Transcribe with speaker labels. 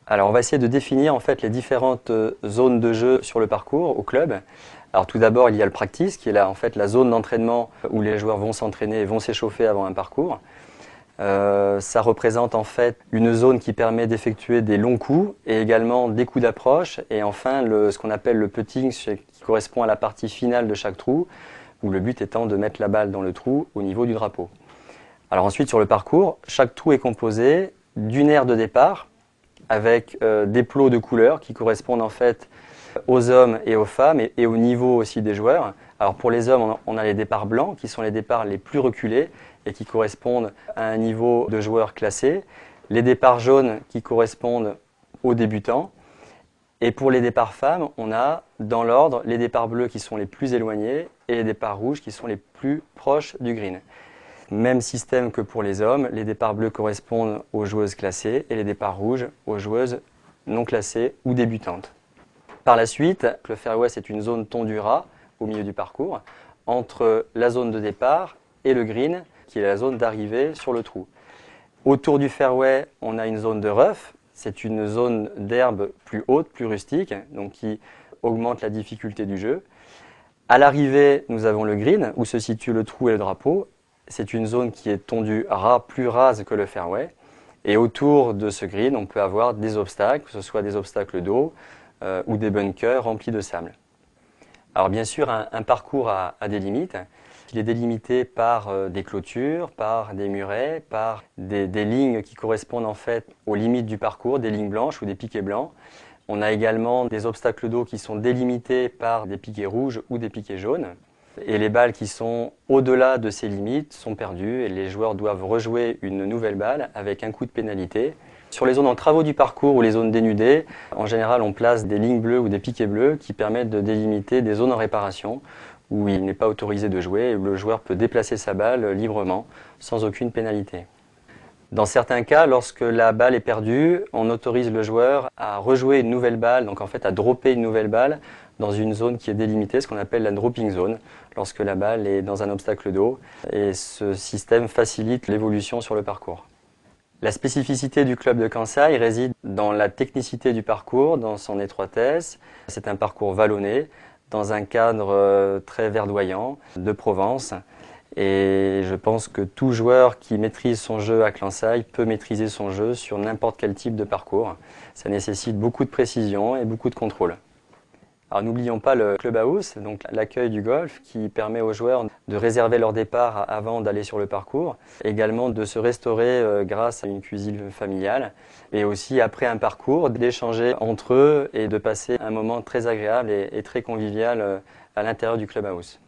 Speaker 1: Alors on va essayer de définir en fait les différentes zones de jeu sur le parcours au club. Alors tout d'abord il y a le practice qui est là en fait la zone d'entraînement où les joueurs vont s'entraîner et vont s'échauffer avant un parcours. Ça représente en fait une zone qui permet d'effectuer des longs coups et également des coups d'approche et enfin ce qu'on appelle le putting qui correspond à la partie finale de chaque trou où le but étant de mettre la balle dans le trou au niveau du drapeau. Alors ensuite sur le parcours, chaque trou est composé d'une aire de départ avec des plots de couleurs qui correspondent en fait aux hommes et aux femmes et au niveau aussi des joueurs. Alors pour les hommes, on a les départs blancs qui sont les départs les plus reculés et qui correspondent à un niveau de joueurs classés. Les départs jaunes qui correspondent aux débutants. Et pour les départs femmes, on a dans l'ordre les départs bleus qui sont les plus éloignés et les départs rouges qui sont les plus proches du green. Même système que pour les hommes, les départs bleus correspondent aux joueuses classées et les départs rouges aux joueuses non classées ou débutantes. Par la suite, le fairway c'est une zone tondue ras au milieu du parcours entre la zone de départ et le green qui est la zone d'arrivée sur le trou. Autour du fairway, on a une zone de rough, c'est une zone d'herbe plus haute, plus rustique, donc qui augmente la difficulté du jeu. À l'arrivée, nous avons le green où se situe le trou et le drapeau. C'est une zone qui est tondue ras, plus rase que le fairway. Et autour de ce green, on peut avoir des obstacles, que ce soit des obstacles d'eau ou des bunkers remplis de sable. Alors bien sûr, un parcours a des limites. Il est délimité par des clôtures, par des murets, par des lignes qui correspondent en fait aux limites du parcours, des lignes blanches ou des piquets blancs. On a également des obstacles d'eau qui sont délimités par des piquets rouges ou des piquets jaunes. Et les balles qui sont au-delà de ces limites sont perdues et les joueurs doivent rejouer une nouvelle balle avec un coup de pénalité. Sur les zones en travaux du parcours ou les zones dénudées, en général on place des lignes bleues ou des piquets bleus qui permettent de délimiter des zones en réparation où il n'est pas autorisé de jouer et où le joueur peut déplacer sa balle librement sans aucune pénalité. Dans certains cas, lorsque la balle est perdue, on autorise le joueur à rejouer une nouvelle balle, donc en fait à dropper une nouvelle balle dans une zone qui est délimitée, ce qu'on appelle la dropping zone, lorsque la balle est dans un obstacle d'eau. Et ce système facilite l'évolution sur le parcours. La spécificité du club de Kansai réside dans la technicité du parcours, dans son étroitesse. C'est un parcours vallonné, dans un cadre très verdoyant de Provence. Et je pense que tout joueur qui maîtrise son jeu à Kansai peut maîtriser son jeu sur n'importe quel type de parcours. Ça nécessite beaucoup de précision et beaucoup de contrôle. Alors n'oublions pas le clubhouse, donc l'accueil du golf qui permet aux joueurs de réserver leur départ avant d'aller sur le parcours, également de se restaurer grâce à une cuisine familiale et aussi après un parcours d'échanger entre eux et de passer un moment très agréable et très convivial à l'intérieur du clubhouse.